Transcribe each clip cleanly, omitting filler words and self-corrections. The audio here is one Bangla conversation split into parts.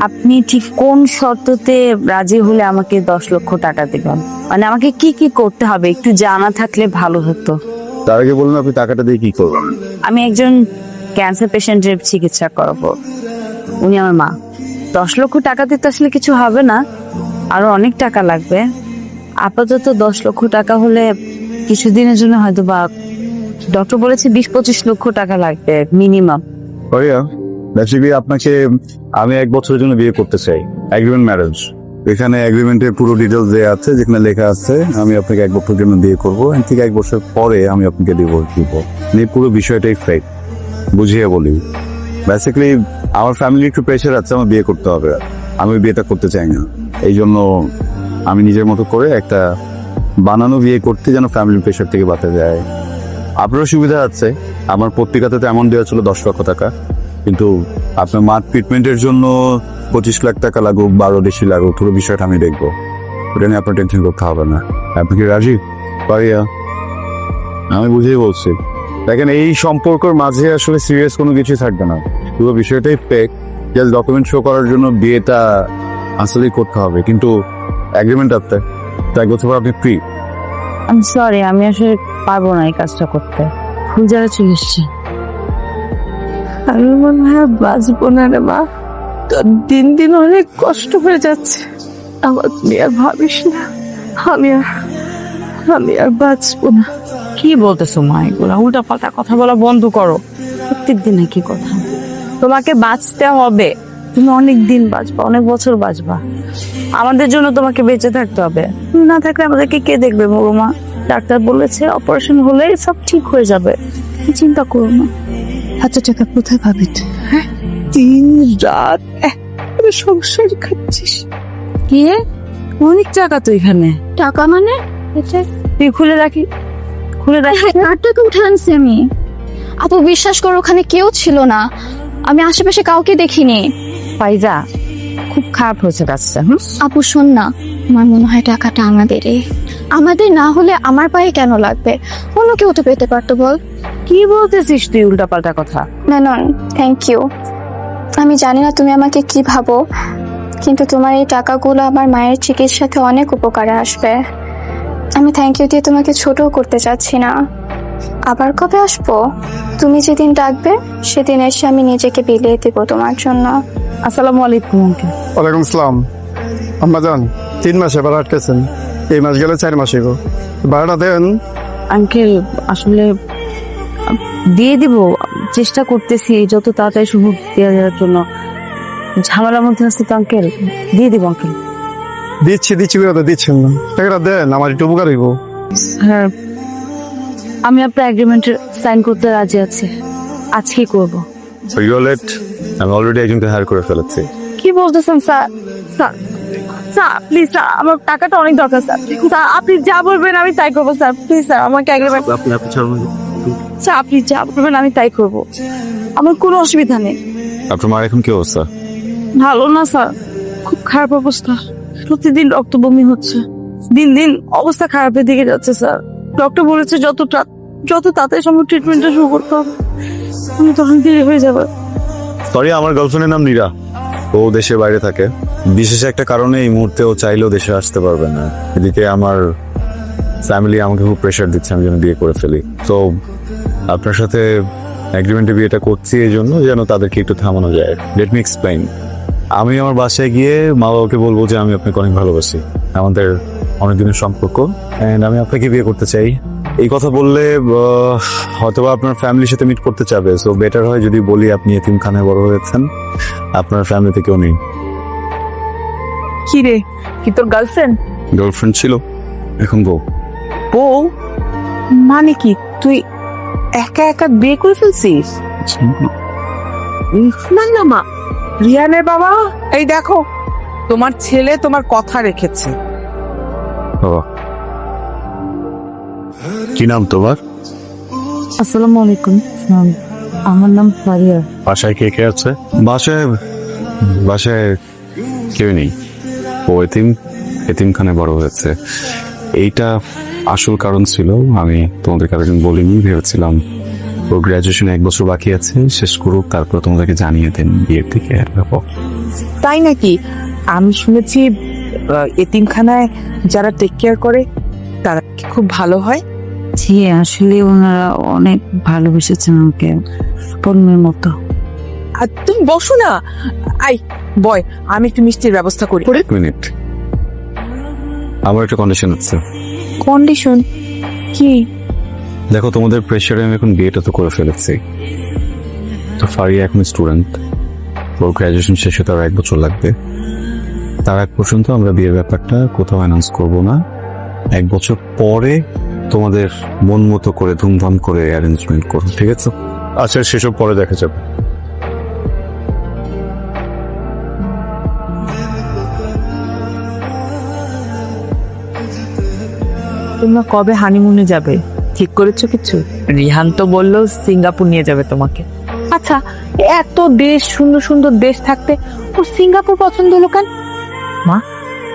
আপনি ঠিক কোন শর্ততে রাজি হলে আমাকে 10 লক্ষ টাকা দেবেন? মানে আমাকে কি কি করতে হবে একটু জানা থাকলে ভালো হতো। তার আগে বলুন আপনি টাকাটা দিয়ে কি করবেন? আমি একজন ক্যান্সার পেশেন্টের চিকিৎসা করাবো, উনি আমার মা। 10 লক্ষ টাকাতে তো আসলে কিছু হবে না, আরো অনেক টাকা লাগবে। আপাতত 10 লক্ষ টাকা হলে কিছুদিনের জন্য হয়তো বা, ডক্টর বলেছে 20-25 লক্ষ টাকা লাগবে মিনিমাম। ভাইয়া বেসিক্যালি আপনাকে আমি 1 বছরের জন্য বিয়ে করতে চাই, এগ্রিমেন্ট ম্যারেজ। এখানে এগ্রিমেন্টের পুরো ডিটেলস দেওয়া আছে, যেখানে লেখা আছে আমি আপনাকে 1 বছরের জন্য বিয়ে করবো, ঠিক 1 বছর পরে আমি আপনাকে ডিভোর্স দিব। এই পুরো বিষয়টাই ফেক, বুঝিয়ে বলি। বেসিক্যালি আমার ফ্যামিলি একটু প্রেশার আছে, আমার বিয়ে করতে হবে, আমি বিয়েটা করতে চাই না। এই জন্য আমি নিজের মতো করে একটা বানানো বিয়ে করতে, যেন ফ্যামিলির প্রেশার থেকে বাঁচা যায়। আপনারও সুবিধা আছে, আমার পত্রিকাতে তো এমন দেওয়া ছিল 10 লক্ষ টাকা, কিন্তু আপনার মার ট্রিটমেন্টের জন্য 25 লাখ টাকা লাগুক, 12 বেশি লাগুক, পুরো বিষয়টা আমি দেখবো। ওটা নিয়ে আপনার টেনশন করতে হবে না। আপনি কি রাজি? পারিয়া আমি বুঝেই বলছি। দেখেন, এই সম্পর্কের মাঝে আসলে সিরিয়াস কোনো কিছু থাকবে না, পুরো বিষয়টাই ফেক। জাস্ট ডকুমেন্ট শো করার জন্য বিয়েটা আসলেই করতে হবে, কিন্তু এগ্রিমেন্ট আছে, তাই 1 বছর পর আপনি ফ্রি। আমি সরি, আমি আসলে পারবো না এই কাজটা করতে। ভুল জায়গায় চলে এসেছি। আমি মনে হয় বাঁচবো না রে মা, তোর দিন দিন অনেক কষ্ট হয়ে যাচ্ছে। আমার তুই আর ভাবিস না, আমি আর বাঁচবো না। কি বলতেছো মা, এগুলা উল্টা পাল্টা কথা বলা বন্ধ করো। প্রত্যেকদিন একই কথা। তোমাকে বাঁচতে হবে, তুমি অনেক দিন বাঁচবা, অনেক বছর বাঁচবা। আমাদের জন্য তোমাকে বেঁচে থাকতে হবে। তুমি না থাকলে আমাদেরকে কে দেখবে বলো মা? ডাক্তার বলেছে অপারেশন হলে সব ঠিক হয়ে যাবে, তুমি চিন্তা করো না। এত টাকা কোথায় পাবি তুই? হ্যাঁ, দিন রাত একটা সংসার খাচ্ছিস। কি অনেক টাকা তো এখানে। টাকা মানে? তুই খুলে রাখি, খুলে রাখি। কার টাকা উঠে আনছি আমি? আপু বিশ্বাস করো, ওখানে কেউ ছিল না, আমি আশেপাশে কাউকে দেখিনি। ফাইজা, খুব খারাপ হয়েছে কাজটা। আপু শোন না, আমার মনে হয় টাকাটা আমাদের না হলে আমার পায়ে কেন লাগবে? অন্য কেউ তো পেতে পারতো, বল। কি বলতেছিস তুই উল্টা পাল্টা কথা? Menon, thank you. আমি জানি না তুমি আমাকে কি ভাবো, কিন্তু তোমার এই টাকাগুলো আমার মায়ের চিকিৎসাতে অনেক উপকারে আসবে। আমি থ্যাংক ইউ দিয়ে তোমাকে ছোটও করতে চাচ্ছি না। আবার কবে আসবো? তুমি যেদিন ডাকবে সেদিন এসে আমি নিজেকে বিলিয়ে দেব তোমার জন্য। আসসালামু আলাইকুম আঙ্কেল। ওয়ালাইকুম আসসালাম। আম্মা যান, 3 মাসে ভাড়া আটকেছেন, এই মাস গেলে 4 মাস এগো, ভাড়াটা দেন। আঙ্কেল আসলে দিয়ে দিব, চেষ্টা করতেছি যত তাড়াতাড়ি সম্ভব দেওয়া যাওয়ার জন্য। ঝামেলার মধ্যে আছে তো আঙ্কেল, দিয়ে দিব আঙ্কেল। দিচ্ছি করে তো দিচ্ছেন না, টাকাটা দেন, আমার একটু উপকার হইব। হ্যাঁ, আমি আপনার এগ্রিমেন্টে সাইন করতে রাজি আছি, আজকেই করব। আমি অলরেডি একজনকে হায়ার করে ফেলেছি। কি বলতেছেন sir? Sir sir please sir, আমার টাকাটা অনেক দরকার স্যার। স্যার আপনি যা বলবেন আমি তাই করবো স্যার, প্লিজ স্যার আমাকে এগ্রিমেন্ট। স্যার আপনি যা বলবেন আমি তাই করব, আমার কোনো অসুবিধা নেই। আপনার মার এখন কি অবস্থা? ভালো না স্যার, খুব খারাপ অবস্থা। প্রতিদিন রক্ত বমি হচ্ছে, দিন দিন অবস্থা খারাপের দিকে যাচ্ছে স্যার। ডক্টর বলেছে যত তাড়াতাড়ি সম্ভব ট্রিটমেন্টটা শুরু করতে হবে, আমি তখন দেরি হয়ে যাবে। সরি, আমার গার্লফ্রেন্ডের নাম নীরা, ও দেশের বাইরে থাকে। বিশেষ একটা কারণে এই মুহূর্তে ও চাইলেও দেশে আসতে পারবে না। এদিকে আমার ফ্যামিলি আমাকে খুব প্রেশার দিচ্ছে আমি যেন বিয়ে করে ফেলি। তো আপনার সাথে এগ্রিমেন্টে বিয়েটা করছি এই জন্য যেন তাদেরকে একটু থামানো যায়। Let me explain. আমি আমার বাসায় গিয়ে মা বাবাকে বলবো যে আমি আপনাকে অনেক ভালোবাসি, আমাদের অনেকদিনের সম্পর্ক, অ্যান্ড আমি আপনাকে বিয়ে করতে চাই। এই কথা বললে হয়তো আপনার ফ্যামিলির সাথে মিট করতে চাবে, সো বেটার হয় যদি বলি আপনি এতিমখানায় বড় হয়েছেন, আপনার ফ্যামিলিতে কেউ নেই। কি রে, কি তোর গার্লফ্রেন্ড? গার্লফ্রেন্ড ছিল, এখন বউ। বউ মানে কি? তুই একা একা বিয়ে করে ফেলছিস? না না মা, রিয়ানের বাবা, এই দেখো তোমার ছেলে তোমার কথা রেখেছে। বাবা, কি নাম তোমার? আসসালামু আলাইকুম। আমার নাম ফারিয়া। বাসায় কে কে আছে? বাসায় কেউ নেই, ও এতিমখানায় বড় হয়েছে। এইটা আসল কারণ ছিল, আমি তোমাদের কারণ বলিনি, ভেবেছিলাম ও গ্রাজুয়েশন 1 বছর বাকি আছে, শেষ করুক, তারপর তোমাদেরকে জানিয়ে দেন বিয়ের দিকে। তাই নাকি? আমি শুনেছি এতিমখানায় যারা টেক কেয়ার করে তারা কি খুব ভালো হয়। জি আসলে ওনারা অনেক ভালোবেসেছেন আমাকে পণ্যের মতো। আর তুমি বসো না, আই বয়, আমি একটু মিষ্টির ব্যবস্থা করি। এক মিনিট, আমার একটা কন্ডিশন আছে। কন্ডিশন কি? দেখো, তোমাদের প্রেশারে আমি এখন বিয়েটা তো করে ফেলেছি, তো ফারিয়া এখন স্টুডেন্ট, ওর গ্র্যাজুয়েশন শেষ হতে আর 1 বছর লাগবে। তার আগ পর্যন্ত আমরা বিয়ের ব্যাপারটা কোথাও অ্যানাউন্স করব না। 1 বছর পরে তোমাদের মন মতো করে ধুমধাম করে অ্যারেঞ্জমেন্ট করো, ঠিক আছে? আচ্ছা, সেসব পরে দেখা যাবে। তোমরা কবে হানিমুনে যাবে ঠিক করেছো কিছু? রিহান তো বললো সিঙ্গাপুর নিয়ে যাবে তোমাকে। আচ্ছা, এত দেশ, সুন্দর সুন্দর দেশ থাকতে ওর সিঙ্গাপুর পছন্দ হলো কেন? মা,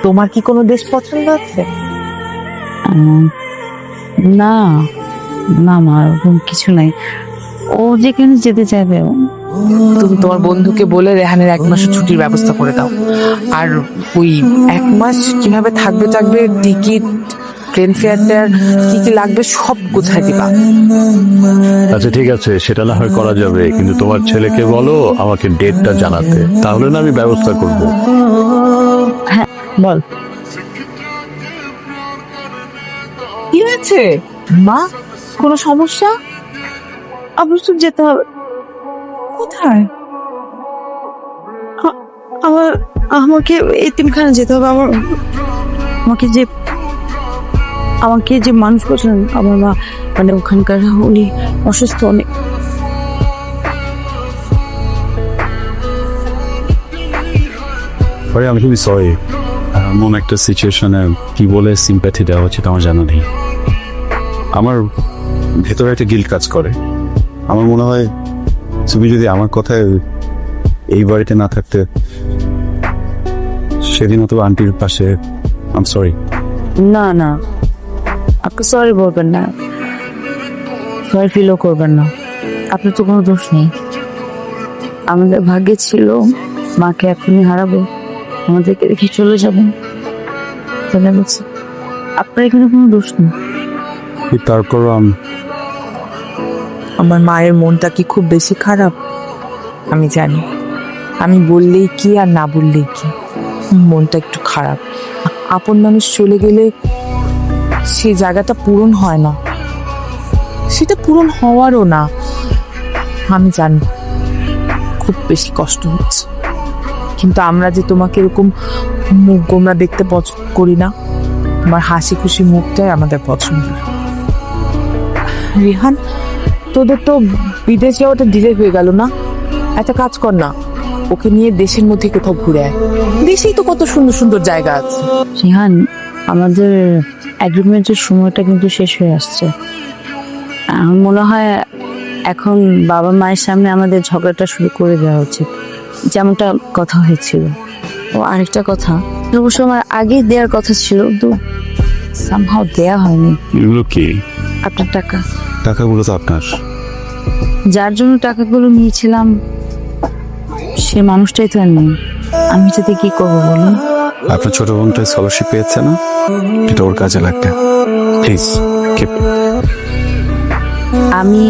তোমার কি কোনো দেশ পছন্দ আছে? না না মা, ওরকম কিছু নাই। ও যেখানে যেতে চাইবে। তুমি তোমার বন্ধুকে বলে রেহানের 1 মাসের ছুটির ব্যবস্থা করে দাও। আর ওই 1 মাস কিভাবে থাকবে টিকিট, প্লেন ফেয়ারটার কি কি লাগবে সব গোছায় দিবা। আচ্ছা ঠিক আছে, সেটা না হয় করা যাবে, কিন্তু তোমার ছেলেকে বলো আমাকে ডেটটা জানাতে, তাহলে না আমি ব্যবস্থা করব। হ্যাঁ বল। কি হয়েছে মা? কোনো সমস্যা? আবার তো যেতে হবে। কোথায়? আমাকে এতিমখানা যেতে হবে। আমাকে যে মানুষ করছেন আমার মা, মানে ওখানকার, উনি অসুস্থ অনেক। আমি খুবই সরি, এমন একটা সিচুয়েশনে কি বলে সিম্প্যাথি দেওয়া হচ্ছে আমার জানা নেই। আমার ভেতরে একটা গিল্ট কাজ করে। আমার মনে হয় তুমি যদি আমার কথায় এই বাড়িতে না থাকতে, সেদিন তো আন্টির পাশে। I am sorry. না না, আপনি সরি বলবেন না, সরি ফিলও করবেন না। আপনার তো কোনো দোষ নেই। আমাদের ভাগ্যে ছিল মাকে এখনই হারাবো, আমাদেরকে রেখে চলে যাবেন। চলে গেছে, আপনার এখানে কোনো দোষ নেই। তারপর আমার মায়ের মনটা কি খুব বেশি খারাপ? আমি জানি, আমি বললেই কি আর না বললেই কি, মনটা একটু খারাপ। আপন মানুষ চলে গেলে সেই জায়গাটা পূরণ হয় না, সেটা পূরণ হওয়ারও না। আমি জানি খুব বেশি কষ্ট হচ্ছে, কিন্তু আমরা যে তোমাকে এরকম মুখ গোমরা দেখতে পছন্দ করি না। তোমার হাসি খুশি মুখটাই আমাদের পছন্দ। রিহান, তোদের তো বিদেশ যাওয়াটা ডিলে হয়ে গেল না? একটা কাজ কর না, ওকে নিয়ে দেশের মধ্যে কোথাও ঘুরে আয়। দেশেই তো কত সুন্দর সুন্দর জায়গা আছে। রিহান, আমাদের এগ্রিমেন্টের সময়টা কিন্তু শেষ হয়ে আসছে। আমার মনে হয় এখন বাবা মায়ের সামনে আমাদের ঝগড়াটা শুরু করে দেওয়া উচিত, যেমনটা কথা হয়েছিল। ও আরেকটা কথা, অবশ্য আমার আগেই দেওয়ার কথা ছিল, তো সামহাও দেয়া হয়নি। এগুলো কি? আপনার টাকা। টাকাগুলো তো আপনার। যার জন্য টাকাগুলো নিয়েছিলাম সে মানুষটাই তো আর নেই। আমি যাতে কি করবো বলুন? আপনার ছোট বোনটা স্কলারশিপ পেয়েছে না, এটা ওর কাজে লাগবে। Please keep. আমি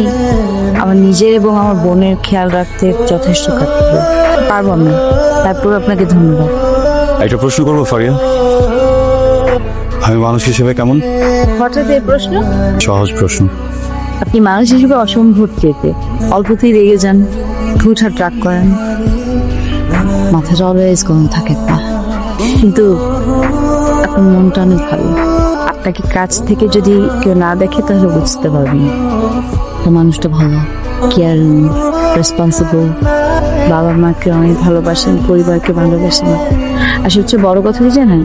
আমার নিজের এবং আমার বোনের খেয়াল রাখতে যথেষ্ট পারবো আমি। তারপর আপনাকে ধন্যবাদ। একটা প্রশ্ন করবো ফারিয়া, আমি মানুষ হিসেবে কেমন? হঠাৎ এই প্রশ্ন? সহজ প্রশ্ন। আপনি মানুষ হিসেবে অসম্ভব চেতে, অল্পতেই রেগে যান, ঠুটহাট রাগ করেন, মাথাটা অলওয়েজ গরম থাকে না, কিন্তু আপনার মনটা অনেক ভালো। আপনাকে কাছ থেকে যদি কেউ না দেখে তাহলে বুঝতে পারবেন মানুষটা ভালো, কেয়ারিং, রেসপন্সিবল, বাবা মাকে অনেক ভালোবাসেন, পরিবারকে ভালোবাসেন। আর সবচেয়ে বড় কথা কি জানেন,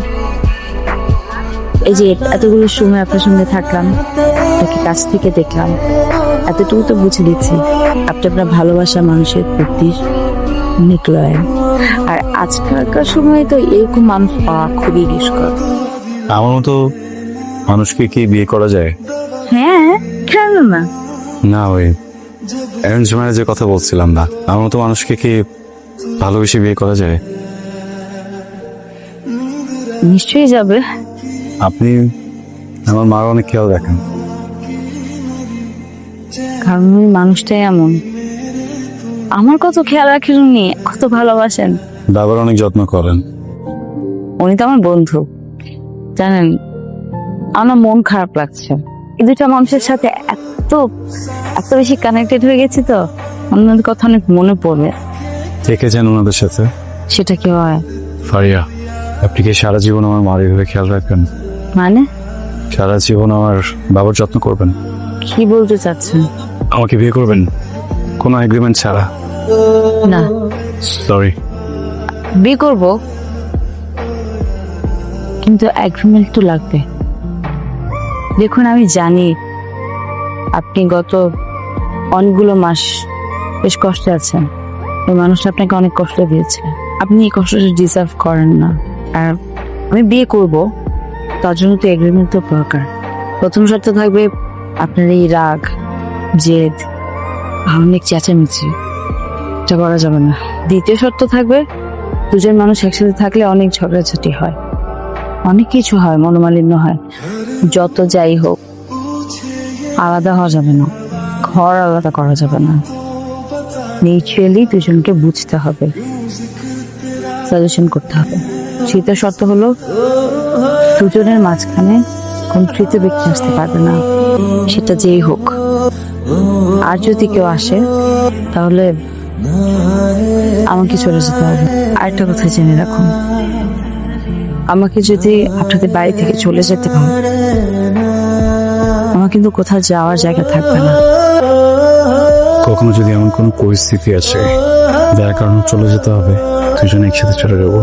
এই যে এতগুলো সময় আপনার সঙ্গে থাকলাম, তাকে কাছ থেকে দেখলাম, এতটুকু তো বুঝে দিচ্ছি আপনি আপনার ভালোবাসা মানুষের প্রতি অনেক লয়াল। আর আজকালকার সময় তো এরকম মানুষ পাওয়া খুবই দুষ্কর। আমার মতো মানুষকে কি বিয়ে করা যায়? হ্যাঁ, কেন না? না, ওই অ্যারেঞ্জ ম্যারেজের কথা বলছিলাম না। আমার মতো মানুষকে কি ভালোবেসে বিয়ে করা যায়? নিশ্চয়ই যাবে। আপনি আমার মার অনেক খেয়াল রাখেন। কারণ ওই মানুষটাই এমন। আমার কত খেয়াল রাখেন উনি, কত ভালোবাসেন। বাবার অনেক যত্ন করেন। উনি তো আমার বন্ধু, জানেন। আমার মন খারাপ লাগছে, এই দুইটা মানুষের সাথে এত এত বেশি কানেক্টেড হয়ে গেছি তো, ওনাদের কথা অনেক মনে পড়ে। থেকেছেন ওনাদের সাথে। সেটা কি হয়? ফারিয়া, আপনি কি সারা জীবন আমার মার এভাবে খেয়াল রাখবেন? মানে সারা জীবন আমার বাবার যত্ন করবেন? কি বলতে চাচ্ছেন? আমাকে বিয়ে করবেন কোনো এগ্রিমেন্ট ছাড়া? না, সরি। বিয়ে করব, কিন্তু এগ্রিমেন্ট তো লাগবে। দেখুন, আমি জানি আপনি গত অনেকগুলো মাস বেশ কষ্টে আছেন। ওই মানুষটা আপনাকে অনেক কষ্ট দিয়েছে, আপনি এই কষ্টটা ডিজার্ভ করেন না। আর আমি বিয়ে করব, তার জন্য তো এগ্রিমেন্ট তো দরকার। প্রথম শর্ত থাকবে আপনার এই রাগ, জেদ, অনেক চেঁচামেচি, এটা করা যাবে না। দ্বিতীয় শর্ত থাকবে দুজন মানুষ একসাথে থাকলে অনেক ঝগড়াঝাটি হয়, অনেক কিছু হয়, মনোমালিন্য হয়। যত যাই হোক আলাদা হওয়া যাবে না, ঘর আলাদা করা যাবে না। মিউচুয়ালি দুজনকে বুঝতে হবে, সলিউশন করতে হবে। তৃতীয় শর্ত হলো দুজনের মাঝখানে কোন তৃতীয় ব্যক্তি আসতে পারবে না, সেটা যেই হোক। আর যদি কেউ আসে তাহলে আমাকে চলে যেতে হবে। আরেকটা কথা জেনে রাখুন, আমাকে যদি আপনাদের বাড়ি থেকে চলে যেতে হয়, আমার কিন্তু কোথাও যাওয়ার জায়গা থাকবে না। কখনো যদি এমন কোনো পরিস্থিতি আসে যার কারণে চলে যেতে হবে, দুজনে একসাথে চলে যাবো।